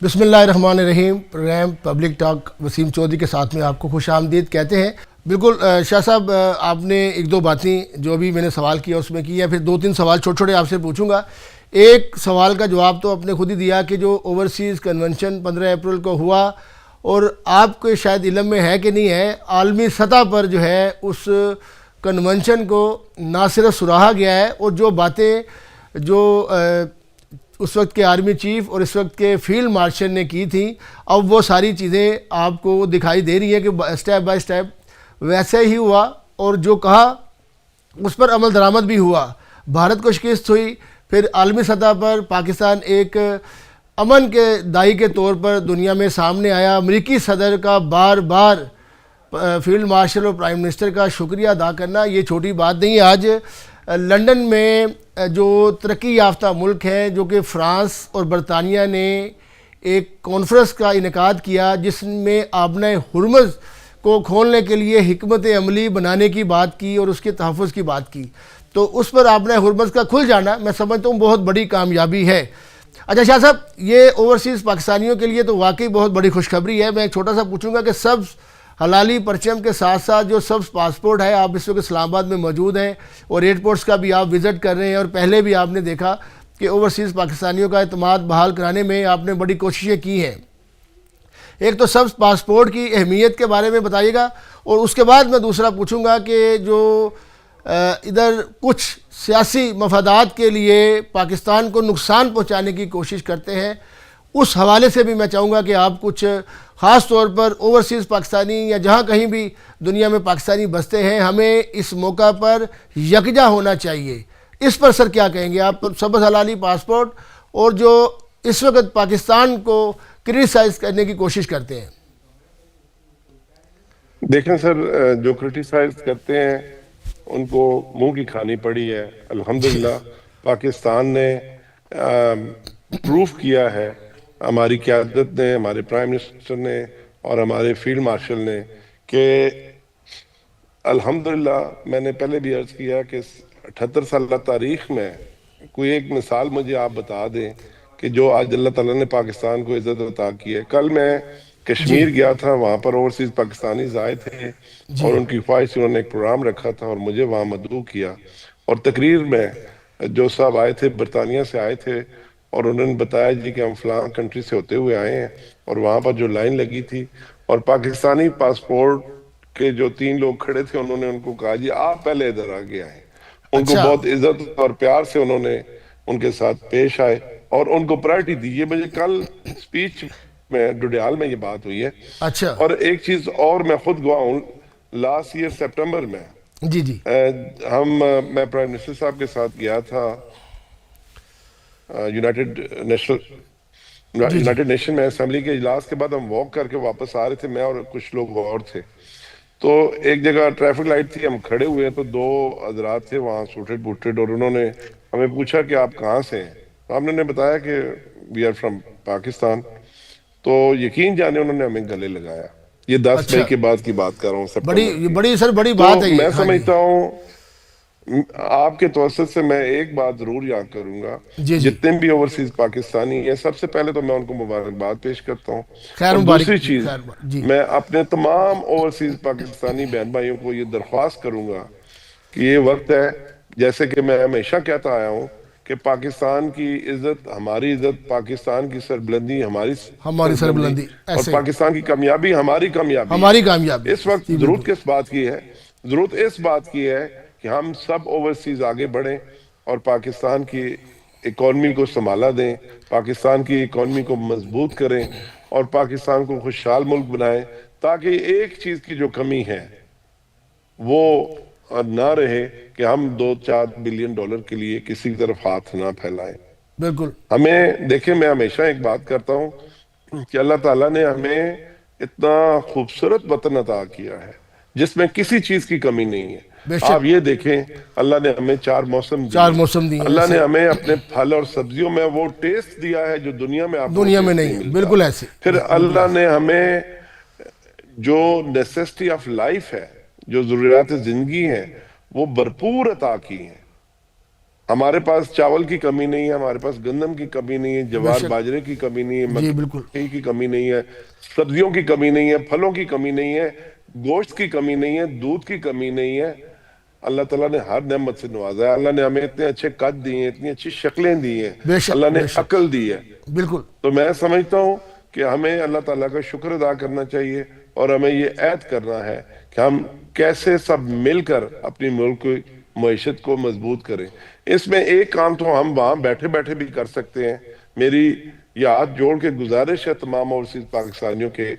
بسم اللہ الرحمن الرحیم. Program public talk Waseem Chaudhry کے ساتھ میں آپ کو خوش آمدید کہتے ہیں. بالکل شاہ صاحب، آپ نے ایک دو باتیں جو ابھی میں نے سوال کیا اس میں کی ہے، پھر دو تین سوال چھوٹے چھوٹے آپ سے پوچھوں گا. ایک سوال کا جواب تو آپ نے خود ہی دیا کہ جو اوورسیز کنونشن 15 اپریل کو ہوا، اور آپ کو شاید علم میں ہے کہ نہیں ہے، عالمی سطح پر جو ہے اس کنونشن کو نہ صرف سراہا گیا ہے، اور جو باتیں جو اس وقت کے آرمی چیف اور اس وقت کے فیلڈ مارشل نے کی تھیں، اب وہ ساری چیزیں آپ کو دکھائی دے رہی ہیں کہ اسٹیپ بائی اسٹیپ ویسے ہی ہوا، اور جو کہا اس پر عمل درآمد بھی ہوا. بھارت کو شکست ہوئی، پھر عالمی سطح پر پاکستان ایک امن کے داعی کے طور پر دنیا میں سامنے آیا. امریکی صدر کا بار بار فیلڈ مارشل اور پرائم منسٹر کا شکریہ ادا کرنا یہ چھوٹی بات نہیں ہے. آج لنڈن میں جو ترقی یافتہ ملک ہے، جو کہ فرانس اور برطانیہ نے ایک کانفرنس کا انعقاد کیا جس میں آبنہ ہرمز کو کھولنے کے لیے حکمت عملی بنانے کی بات کی اور اس کے تحفظ کی بات کی، تو اس پر آبنہ ہرمز کا کھل جانا میں سمجھتا ہوں بہت بڑی کامیابی ہے. اچھا شاہ صاحب، یہ اوورسیز پاکستانیوں کے لیے تو واقعی بہت بڑی خوشخبری ہے. میں ایک چھوٹا سا پوچھوں گا کہ سبز حلالی پرچم کے ساتھ ساتھ جو سبز پاسپورٹ ہے، آپ اس وقت اسلام آباد میں موجود ہیں اور ایئرپورٹس کا بھی آپ وزٹ کر رہے ہیں، اور پہلے بھی آپ نے دیکھا کہ اوورسیز پاکستانیوں کا اعتماد بحال کرانے میں آپ نے بڑی کوششیں کی ہیں. ایک تو سبز پاسپورٹ کی اہمیت کے بارے میں بتائیے گا، اور اس کے بعد میں دوسرا پوچھوں گا کہ جو ادھر کچھ سیاسی مفادات کے لیے پاکستان کو نقصان پہنچانے کی کوشش کرتے ہیں، اس حوالے سے بھی میں چاہوں گا کہ آپ کچھ خاص طور پر اوورسیز پاکستانی یا جہاں کہیں بھی دنیا میں پاکستانی بستے ہیں، ہمیں اس موقع پر یکجا ہونا چاہیے. اس پر سر کیا کہیں گے آپ؟ سبز حلالی پاسپورٹ اور جو اس وقت پاکستان کو کرٹیسائز کرنے کی کوشش کرتے ہیں. دیکھیں سر، جو کرٹیسائز کرتے ہیں ان کو منہ کی کھانی پڑی ہے. الحمدللہ پاکستان نے پروف کیا ہے، ہماری قیادت نے، ہمارے پرائم منسٹر نے اور ہمارے فیلڈ مارشل نے، کہ الحمدللہ میں نے پہلے بھی عرض کیا کہ 78 سالہ تاریخ میں کوئی ایک مثال مجھے آپ بتا دیں کہ جو آج اللہ تعالیٰ نے پاکستان کو عزت عطا کی ہے. کل میں کشمیر گیا تھا، وہاں پر اوورسیز پاکستانی آئے تھے اور ان کی خواہش سے انہوں نے ایک پروگرام رکھا تھا اور مجھے وہاں مدعو کیا، اور تقریر میں جو صاحب آئے تھے برطانیہ سے آئے تھے اور انہوں نے بتایا جی کہ ہم فلاں کنٹری سے ہوتے ہوئے آئے ہیں، اور وہاں پر جو لائن لگی تھی اور پاکستانی پاسپورٹ کے جو 3 لوگ کھڑے تھے انہوں نے ان کو کہا جی آپ پہلے ادھر آگے آئیں. ان کو بہت عزت اور پیار سے انہوں نے ان کے ساتھ پیش آئے اور ان کو پرائرٹی دی. یہ مجھے کل سپیچ میں ڈوڈیال میں یہ بات ہوئی ہے. اور ایک چیز اور میں خود گواہ ہوں، لاسٹ ایئر سپٹمبر میں میں پرائم منسٹر صاحب کے ساتھ گیا تھا یونائٹڈ نیشن میں اسمبلی کے اجلاس کے بعد ہم واک کر کے واپس آ رہے تھے، میں اور کچھ لوگ اور تھے. تو ایک جگہ ٹریفک لائٹ تھی، ہم کھڑے ہوئے تو 2 حضرات تھے وہاں سوٹڈ بوٹڈ، اور انہوں نے ہمیں پوچھا کہ آپ کہاں سے ہیں. ہم نے بتایا کہ وی آر فرام پاکستان. تو یقین جانے انہوں نے ہمیں گلے لگایا. یہ 10 مئی کے بعد کی بات کر رہا ہوں، بڑی بات ہے. میں سمجھتا ہوں آپ کے توسط سے میں ایک بات ضرور یاد کروں گا، جتنے بھی اوورسیز پاکستانی ہیں سب سے پہلے تو میں ان کو مبارکباد پیش کرتا ہوں. اور دوسری چیز، میں اپنے تمام اوورسیز پاکستانی بہن بھائیوں کو یہ درخواست کروں گا کہ یہ وقت ہے، جیسے کہ میں ہمیشہ کہتا آیا ہوں کہ پاکستان کی عزت ہماری عزت، پاکستان کی سربلندی ہماری سربلندی، اور پاکستان کی کامیابی ہماری کامیابی. اس وقت ضرورت کس بات کی ہے؟ ضرورت اس بات کی ہے کہ ہم سب اوورسیز آگے بڑھیں اور پاکستان کی اکانومی کو سنبھالا دیں، پاکستان کی اکانومی کو مضبوط کریں اور پاکستان کو خوشحال ملک بنائیں، تاکہ ایک چیز کی جو کمی ہے وہ نہ رہے کہ ہم $2-4 بلین کے لیے کسی کی طرف ہاتھ نہ پھیلائیں. بالکل. ہمیں دیکھیں، میں ہمیشہ ایک بات کرتا ہوں کہ اللہ تعالیٰ نے ہمیں اتنا خوبصورت وطن عطا کیا ہے جس میں کسی چیز کی کمی نہیں ہے. آپ یہ دیکھیں، اللہ نے ہمیں 4 موسم دیے، اللہ نے ہمیں اپنے پھل اور سبزیوں میں وہ ٹیسٹ دیا ہے جو دنیا میں آپ کو نہیں ملتا. بالکل ایسے. پھر اللہ نے ہمیں جو نیسیسٹی آف لائف ہے، جو ضروریات زندگی ہیں، وہ بھرپور عطا کی ہیں. ہمارے پاس چاول کی کمی نہیں ہے، ہمارے پاس گندم کی کمی نہیں ہے، بے جوار شک. باجرے کی کمی نہیں ہے، جی بالکل. مکئی کی کمی نہیں ہے، سبزیوں کی کمی نہیں ہے، پھلوں کی کمی نہیں ہے، گوشت کی کمی نہیں ہے، دودھ کی کمی نہیں ہے. اللہ تعالیٰ نے ہر نعمت سے نوازا ہے. اللہ نے ہمیں اتنے اچھے قد دیے ہیں، اتنی اچھی شکلیں دی ہیں، بے شک اللہ نے بے شک. عقل دی ہے. بالکل. تو میں سمجھتا ہوں کہ ہمیں اللہ تعالیٰ کا شکر ادا کرنا چاہیے، اور ہمیں یہ عہد کرنا ہے کہ ہم کیسے سب مل کر اپنی ملک کی معیشت کو مضبوط کریں. اس میں ایک کام تو ہم وہاں بیٹھے بیٹھے بھی کر سکتے ہیں. میری یہ ہاتھ جوڑ کے گزارش ہے تمام اوورسیز پاکستانیوں کے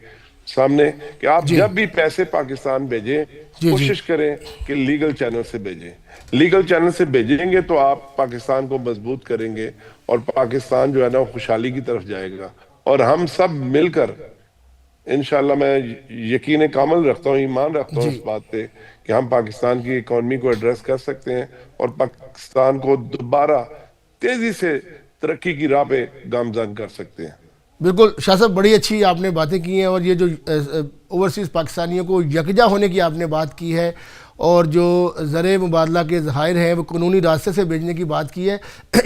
سامنے کہ آپ جی جب بھی پیسے پاکستان بھیجیں، جی جی. کوشش کریں کہ لیگل چینل سے بھیجیں. لیگل چینل سے بھیجیں گے تو آپ پاکستان کو مضبوط کریں گے، اور پاکستان جو ہے نا وہ خوشحالی کی طرف جائے گا. اور ہم سب مل کر انشاءاللہ، میں یقین کامل رکھتا ہوں، ایمان رکھتا ہوں جی اس بات پہ کہ ہم پاکستان کی اکانومی کو ایڈریس کر سکتے ہیں، اور پاکستان کو دوبارہ تیزی سے ترقی کی راہ پہ گامزن کر سکتے ہیں. بالکل شاہ صاحب، بڑی اچھی آپ نے باتیں کی ہیں، اور یہ جو اوورسیز پاکستانیوں کو یکجا ہونے کی آپ نے بات کی ہے، اور جو زر مبادلہ کے ذخائر ہیں وہ قانونی راستے سے بھیجنے کی بات کی ہے.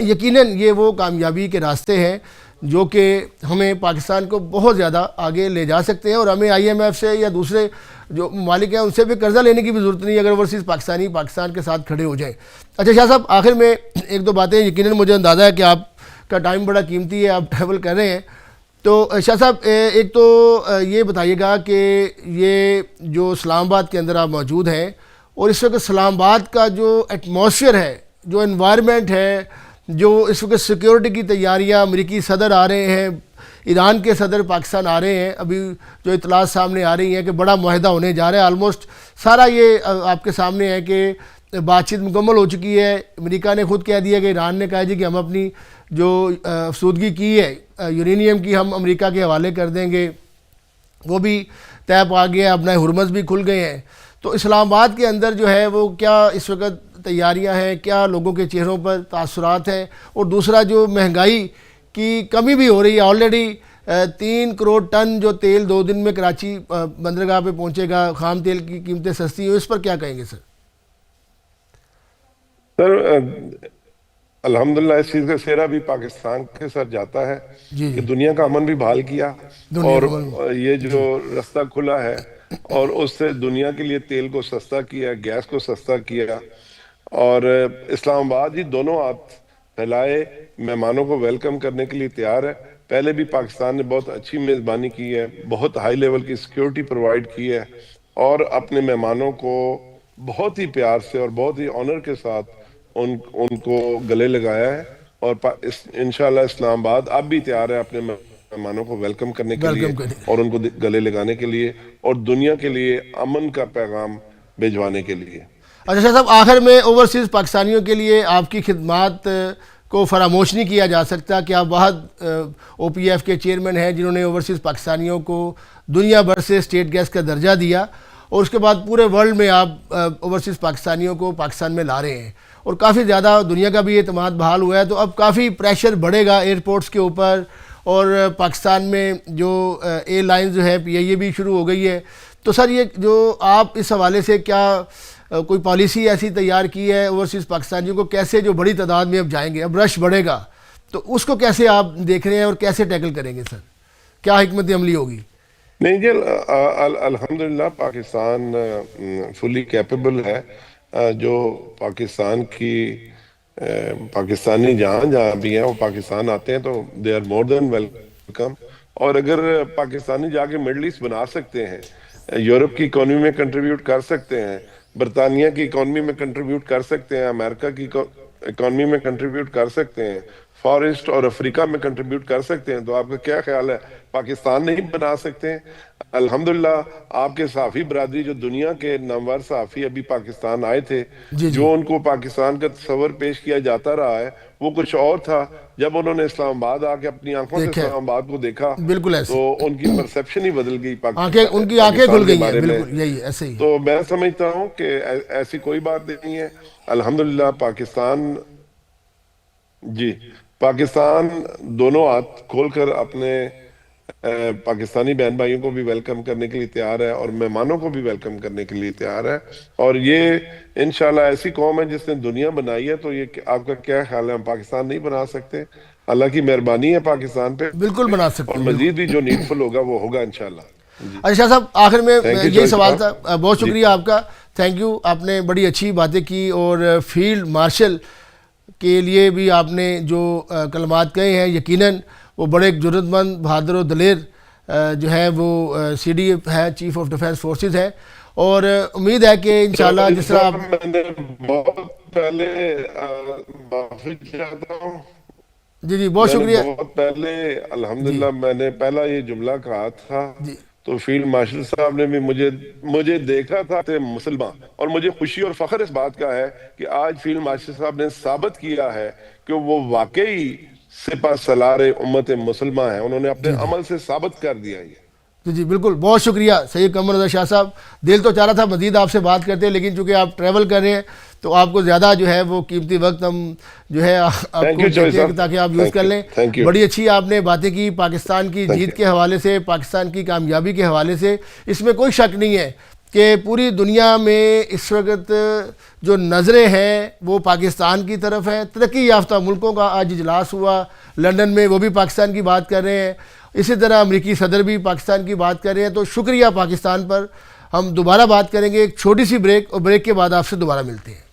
یقیناً یہ وہ کامیابی کے راستے ہیں جو کہ ہمیں پاکستان کو بہت زیادہ آگے لے جا سکتے ہیں، اور ہمیں آئی ایم ایف سے یا دوسرے جو ممالک ہیں ان سے بھی قرضہ لینے کی بھی ضرورت نہیں اگر اوورسیز پاکستان کے ساتھ کھڑے ہو جائیں. اچھا شاہ صاحب، آخر میں ایک دو باتیں، یقیناً مجھے اندازہ ہے کہ آپ کا ٹائم بڑا قیمتی ہے، آپ ٹریول کر رہے ہیں. تو شاہ صاحب ایک تو یہ بتائیے گا کہ یہ جو اسلام آباد کے اندر آپ موجود ہیں، اور اس وقت اسلام آباد کا جو ایٹماسفیئر ہے، جو انوائرمنٹ ہے، جو اس وقت سیکیورٹی کی تیاریاں، امریکی صدر آ رہے ہیں، ایران کے صدر پاکستان آ رہے ہیں، ابھی جو اطلاعات سامنے آ رہی ہیں کہ بڑا معاہدہ ہونے جا رہا ہے، آلموسٹ سارا یہ آپ کے سامنے ہے کہ بات چیت مکمل ہو چکی ہے. امریکہ نے خود کہہ دیا کہ ایران نے کہا جی کہ ہم اپنی جو افسودگی کی ہے یورینیم کی، ہم امریکہ کے حوالے کر دیں گے، وہ بھی طے پا گیا، اپنا ہرمز بھی کھل گئے ہیں. تو اسلام آباد کے اندر جو ہے وہ کیا اس وقت تیاریاں ہیں، کیا لوگوں کے چہروں پر تاثرات ہیں؟ اور دوسرا جو مہنگائی کی کمی بھی ہو رہی ہے، آلریڈی 3 کروڑ ٹن جو تیل 2 دن میں کراچی بندرگاہ پہ پہنچے گا، خام تیل کی قیمتیں سستی ہیں، اس پر کیا کہیں گے سر؟ سر الحمدللہ اس چیز کا سہرا بھی پاکستان کے ساتھ جاتا ہے جی کہ جی. دنیا کا امن بھی بحال کیا، دنیا اور کا ملک. یہ جو جی رستہ کھلا ہے، اور اس سے دنیا کے لیے تیل کو سستا کیا، گیس کو سستا کیا. اور اسلام آباد ہی دونوں ہاتھ پھیلائے مہمانوں کو ویلکم کرنے کے لیے تیار ہے. پہلے بھی پاکستان نے بہت اچھی میزبانی کی ہے، بہت ہائی لیول کی سیکیورٹی پرووائڈ کی ہے، اور اپنے مہمانوں کو بہت ہی پیار سے اور بہت ہی آنر کے ساتھ ان کو گلے لگایا ہے. اور انشاءاللہ اسلام آباد اب بھی تیار ہے اپنے مہمانوں کو ویلکم کرنے کے لیے، ویلکم کریں. اور ان کو گلے لگانے کے لیے، اور دنیا کے لیے امن کا پیغام بھیجوانے کے لیے. اچھا شاہ صاحب، آخر میں اوورسیز پاکستانیوں کے لیے آپ کی خدمات کو فراموش نہیں کیا جا سکتا کہ آپ واحد او پی ایف کے چیئرمین ہیں جنہوں نے اوورسیز پاکستانیوں کو دنیا بھر سے اسٹیٹ گیس کا درجہ دیا، اور اس کے بعد پورے ورلڈ میں آپ اوورسیز پاکستانیوں کو پاکستان میں لا رہے ہیں، اور کافی زیادہ دنیا کا بھی اعتماد بحال ہوا ہے. تو اب کافی پریشر بڑھے گا ایئرپورٹس کے اوپر، اور پاکستان میں جو ایئر لائنز جو ہے یہ بھی شروع ہو گئی ہے. تو سر یہ جو آپ اس حوالے سے کیا کوئی پالیسی ایسی تیار کی ہے اوورسیز پاکستانیوں کو، کیسے جو بڑی تعداد میں اب جائیں گے، اب رش بڑھے گا، تو اس کو کیسے آپ دیکھ رہے ہیں اور کیسے ٹیکل کریں گے سر؟ کیا حکمت عملی ہوگی؟ نہیں جی، الحمدللہ پاکستان فلی کیپیبل ہے. جو پاکستان کی پاکستانی جہاں بھی ہیں وہ پاکستان آتے ہیں تو they are more than welcome. اور اگر پاکستانی جا کے مڈل ایسٹ بنا سکتے ہیں، یورپ کی اکانومی میں کنٹریبیوٹ کر سکتے ہیں، برطانیہ کی اکانومی میں کنٹریبیوٹ کر سکتے ہیں، امریکہ کی اکانومی میں کنٹریبیوٹ کر سکتے ہیں، فار ایسٹ اور افریقہ میں کنٹریبیوٹ کر سکتے ہیں، تو آپ کا کیا خیال ہے پاکستان نہیں بنا سکتے ہیں؟ الحمدللہ آپ کے صحافی برادری، جو دنیا کے نامور صحافی ابھی پاکستان آئے تھے، جی جی. جو ان کو پاکستان کا تصور پیش کیا جاتا رہا ہے وہ کچھ اور تھا. جب انہوں نے اسلام آباد آ کے اپنی آنکھوں سے دیکھیں اسلام آباد کو دیکھا بالکل ایسے تو ان کی پرسیپشن ہی بدل گئی ان کی آنکھیں کھل پاکستان کے گئی ہیں. بارے میں. بالکل یہی ایسے ہی. تو میں سمجھتا ہوں کہ ایسی کوئی بات نہیں ہے. الحمدللہ پاکستان، جی، پاکستان دونوں ہاتھ کھول کر اپنے پاکستانی بہن بھائیوں کو بھی ویلکم کرنے کے لیے تیار ہے اور مہمانوں کو بھی ویلکم کرنے کے لیے تیار ہے. اور یہ انشاءاللہ ایسی قوم ہے جس نے دنیا بنائی ہے. تو یہ آپ کا کیا خیال ہے, ہم پاکستان نہیں بنا سکتے؟ اللہ کی مہربانی ہے پاکستان پہ, بالکل بنا اور سکتے ہیں. مزید بھی جو نیڈفل ہوگا وہ ہوگا انشاءاللہ. جی اچھا صاحب, آخر میں یہی سوال تھا. بہت جی شکریہ آپ کا, تھینک یو. آپ نے بڑی اچھی باتیں کی, اور فیلڈ مارشل کے لیے بھی آپ نے جو کلمات کہے ہیں, یقیناً وہ بڑے ایک جرأت مند, بہادر و دلیر جو ہے وہ سی ڈی ہے, چیف آف ڈیفینس فورسز ہے. اور امید ہے کہ انشاءاللہ جس طرح آپ میں نے بہت پہلے معافی چاہتا ہوں, جی جی بہت میں نے شکریہ. بہت پہلے جی الحمدللہ میں نے پہلا یہ جملہ کہا تھا, جی تو فیلڈ مارشل صاحب نے بھی مجھے دیکھا تھا تھے مسلمان, اور مجھے خوشی اور فخر اس بات کا ہے کہ آج فیلڈ مارشل صاحب نے ثابت کیا ہے کہ وہ واقعی سپہ سالار امت مسلمہ ہیں. انہوں نے اپنے جی جی عمل سے ثابت کر دیا یہ. جی جی بالکل, بہت شکریہ سید قمر رضا شاہ صاحب. دل تو چاہ رہا تھا مزید آپ سے بات کرتے, لیکن چونکہ آپ ٹریول کر رہے ہیں تو آپ کو زیادہ جو ہے وہ قیمتی وقت ہم جو ہے آپ تھینک کو یو دیتے چوہے ہیں صاحب, تاکہ آپ یوز کر لیں. تھینک یو بڑی اچھی آپ نے باتیں کی پاکستان کی تھینک جیت یو. کے حوالے سے, پاکستان کی کامیابی کے حوالے سے. اس میں کوئی شک نہیں ہے کہ پوری دنیا میں اس وقت جو نظریں ہیں وہ پاکستان کی طرف ہیں. ترقی یافتہ ملکوں کا آج اجلاس ہوا لندن میں, وہ بھی پاکستان کی بات کر رہے ہیں. اسی طرح امریکی صدر بھی پاکستان کی بات کر رہے ہیں. تو شکریہ پاکستان پر. ہم دوبارہ بات کریں گے, ایک چھوٹی سی بریک, اور بریک کے بعد آپ سے دوبارہ ملتے ہیں.